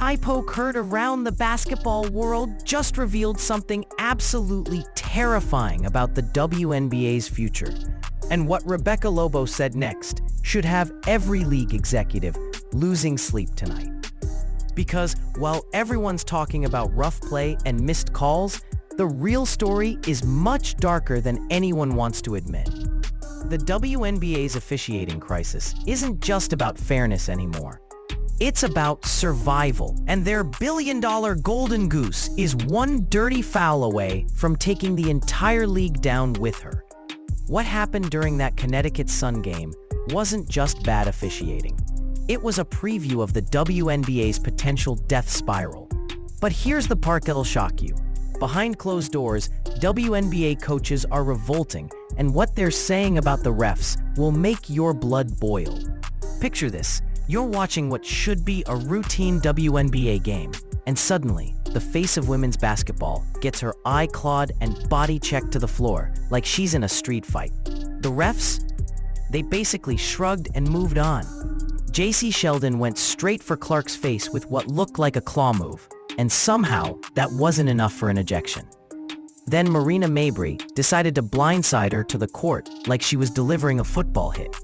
eye poke heard around the basketball world just revealed something absolutely terrifying about the WNBA's future. And what Rebecca Lobo said next should have every league executive losing sleep tonight. Because while everyone's talking about rough play and missed calls, the real story is much darker than anyone wants to admit. The WNBA's officiating crisis isn't just about fairness anymore. It's about survival, and their billion-dollar golden goose is one dirty foul away from taking the entire league down with her. What happened during that Connecticut Sun game wasn't just bad officiating. It was a preview of the WNBA's potential death spiral. But here's the part that'll shock you. Behind closed doors, WNBA coaches are revolting, and what they're saying about the refs will make your blood boil. Picture this. You're watching what should be a routine WNBA game, and suddenly, the face of women's basketball gets her eye clawed and body checked to the floor like she's in a street fight. The refs? They basically shrugged and moved on. JC Sheldon went straight for Clark's face with what looked like a claw move, and somehow that wasn't enough for an ejection. Then Marina Mabrey decided to blindside her to the court like she was delivering a football hit.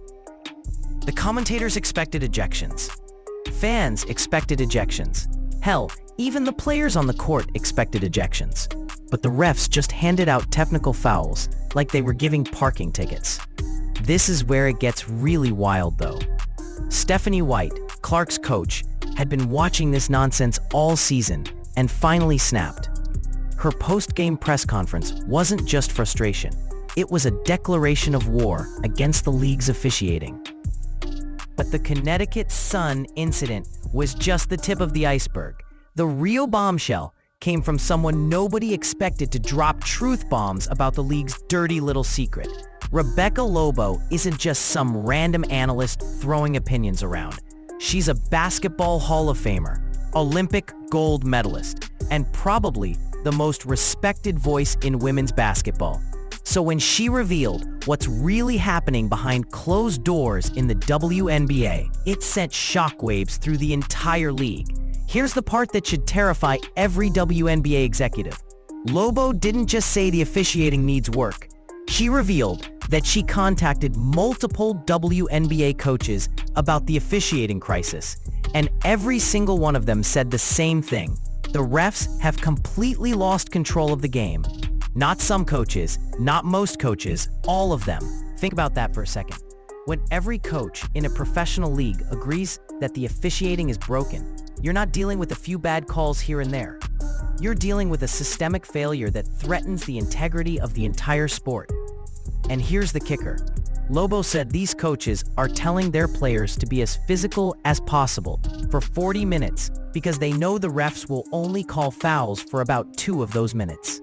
The commentators expected ejections. Fans expected ejections. Hell, even the players on the court expected ejections. But the refs just handed out technical fouls like they were giving parking tickets. This is where it gets really wild though. Stephanie White, Clark's coach, had been watching this nonsense all season and finally snapped. Her post-game press conference wasn't just frustration. It was a declaration of war against the league's officiating. But the Connecticut Sun incident was just the tip of the iceberg. The real bombshell came from someone nobody expected to drop truth bombs about the league's dirty little secret. Rebecca Lobo isn't just some random analyst throwing opinions around. She's a basketball Hall of Famer, Olympic gold medalist, and probably the most respected voice in women's basketball. So when she revealed what's really happening behind closed doors in the WNBA, it sent shockwaves through the entire league. Here's the part that should terrify every WNBA executive. Lobo didn't just say the officiating needs work. She revealed that she contacted multiple WNBA coaches about the officiating crisis, and every single one of them said the same thing. The refs have completely lost control of the game. Not some coaches, not most coaches, all of them. Think about that for a second. When every coach in a professional league agrees that the officiating is broken, you're not dealing with a few bad calls here and there. You're dealing with a systemic failure that threatens the integrity of the entire sport. And here's the kicker. Lobo said these coaches are telling their players to be as physical as possible for 40 minutes because they know the refs will only call fouls for about 2 of those minutes.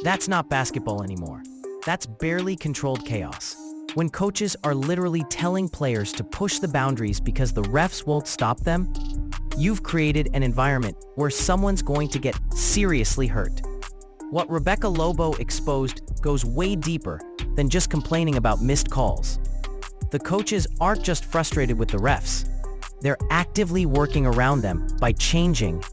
That's not basketball anymore. That's barely controlled chaos. When coaches are literally telling players to push the boundaries because the refs won't stop them, you've created an environment where someone's going to get seriously hurt. What Rebecca Lobo exposed goes way deeper than just complaining about missed calls. The coaches aren't just frustrated with the refs. They're actively working around them by changing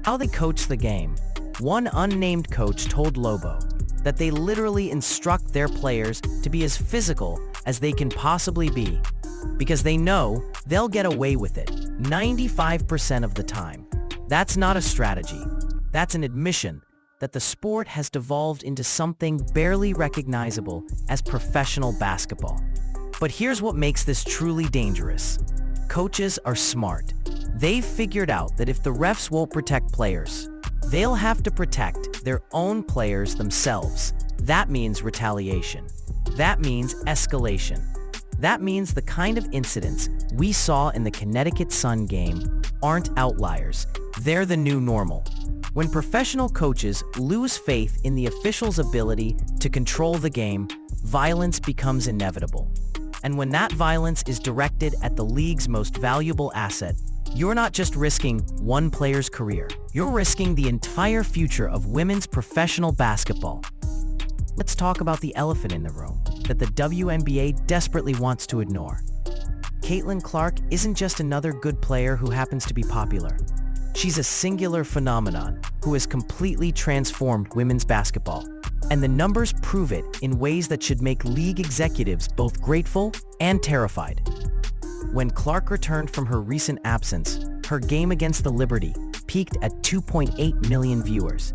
how they coach the game. One unnamed coach told Lobo that they literally instruct their players to be as physical as they can possibly be because they know they'll get away with it 95% of the time. That's not a strategy. That's an admission that the sport has devolved into something barely recognizable as professional basketball. But here's what makes this truly dangerous. Coaches are smart. They've figured out that if the refs won't protect players, they'll have to protect their own players themselves. That means retaliation. That means escalation. That means the kind of incidents we saw in the Connecticut Sun game aren't outliers. They're the new normal. When professional coaches lose faith in the officials' ability to control the game, violence becomes inevitable. And when that violence is directed at the league's most valuable asset, you're not just risking one player's career. You're risking the entire future of women's professional basketball. Let's talk about the elephant in the room that the WNBA desperately wants to ignore. Caitlin Clark isn't just another good player who happens to be popular. She's a singular phenomenon who has completely transformed women's basketball. And the numbers prove it in ways that should make league executives both grateful and terrified. When Clark returned from her recent absence, her game against the Liberty peaked at 2.8 million viewers.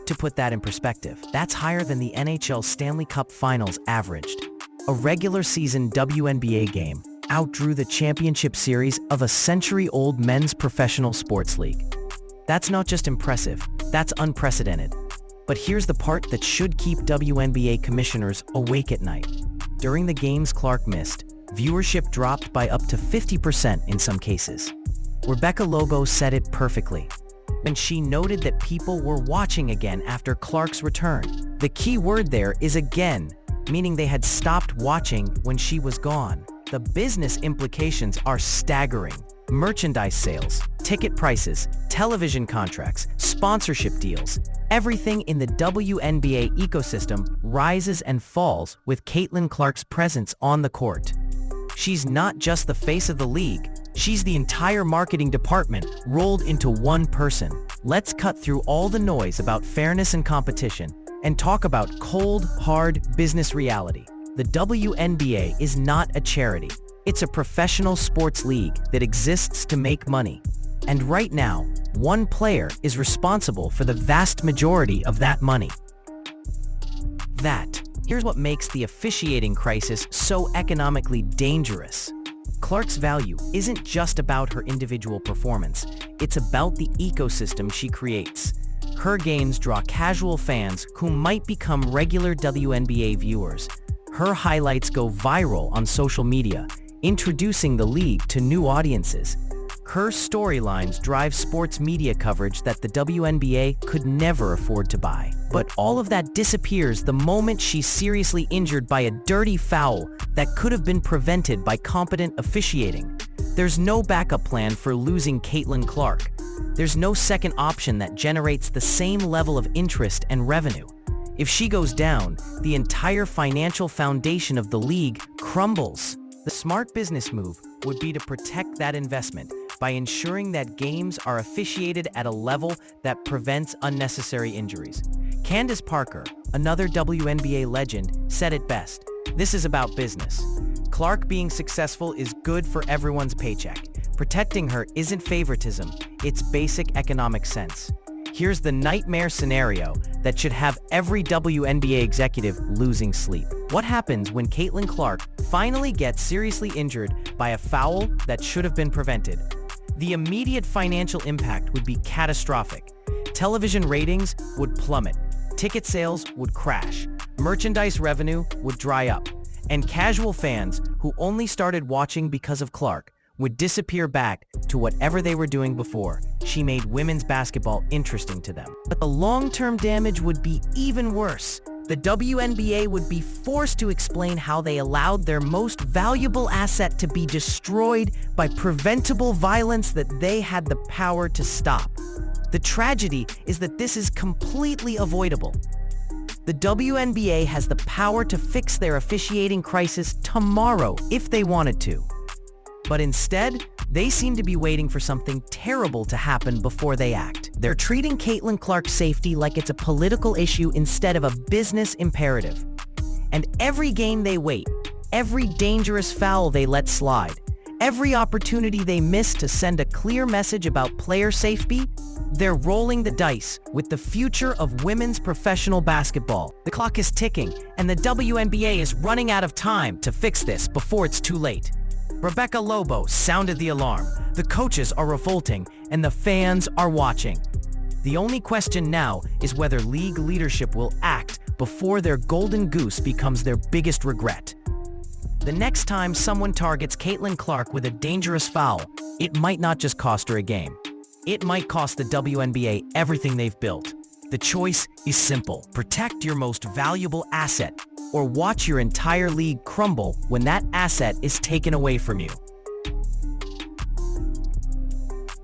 To put that in perspective, that's higher than the NHL Stanley Cup Finals averaged. A regular season WNBA game outdrew the championship series of a century-old men's professional sports league. That's not just impressive, that's unprecedented. But here's the part that should keep WNBA commissioners awake at night. During the games Clark missed, viewership dropped by up to 50% in some cases. Rebecca Lobo said it perfectly, and she noted that people were watching again after Clark's return. The key word there is again, meaning they had stopped watching when she was gone. The business implications are staggering. Merchandise sales, ticket prices, television contracts, sponsorship deals. Everything in the WNBA ecosystem rises and falls with Caitlin Clark's presence on the court. She's not just the face of the league, she's the entire marketing department rolled into one person. Let's cut through all the noise about fairness and competition and talk about cold, hard business reality. The WNBA is not a charity. It's a professional sports league that exists to make money. And right now, one player is responsible for the vast majority of that money. Here's what makes the officiating crisis so economically dangerous. Clark's value isn't just about her individual performance, it's about the ecosystem she creates. Her games draw casual fans who might become regular WNBA viewers. Her highlights go viral on social media, introducing the league to new audiences. Her storylines drive sports media coverage that the WNBA could never afford to buy. But all of that disappears the moment she's seriously injured by a dirty foul that could have been prevented by competent officiating. There's no backup plan for losing Caitlin Clark. There's no second option that generates the same level of interest and revenue. If she goes down, the entire financial foundation of the league crumbles. The smart business move would be to protect that investment by ensuring that games are officiated at a level that prevents unnecessary injuries. Candace Parker, another WNBA legend, said it best. This is about business. Clark being successful is good for everyone's paycheck. Protecting her isn't favoritism, it's basic economic sense. Here's the nightmare scenario that should have every WNBA executive losing sleep. What happens when Caitlin Clark finally gets seriously injured by a foul that should have been prevented? The immediate financial impact would be catastrophic. Television ratings would plummet, ticket sales would crash, merchandise revenue would dry up, and casual fans who only started watching because of Clark would disappear back to whatever they were doing before. She made women's basketball interesting to them. But the long-term damage would be even worse. The WNBA would be forced to explain how they allowed their most valuable asset to be destroyed by preventable violence that they had the power to stop. The tragedy is that this is completely avoidable. The WNBA has the power to fix their officiating crisis tomorrow if they wanted to. But instead, they seem to be waiting for something terrible to happen before they act. They're treating Caitlin Clark's safety like it's a political issue instead of a business imperative. And every game they wait, every dangerous foul they let slide, every opportunity they miss to send a clear message about player safety, they're rolling the dice with the future of women's professional basketball. The clock is ticking, and the WNBA is running out of time to fix this before it's too late. Rebecca Lobo sounded the alarm. The coaches are revolting, and the fans are watching. The only question now is whether league leadership will act before their golden goose becomes their biggest regret. The next time someone targets Caitlin Clark with a dangerous foul, it might not just cost her a game. It might cost the WNBA everything they've built. The choice is simple. Protect your most valuable asset, or watch your entire league crumble when that asset is taken away from you.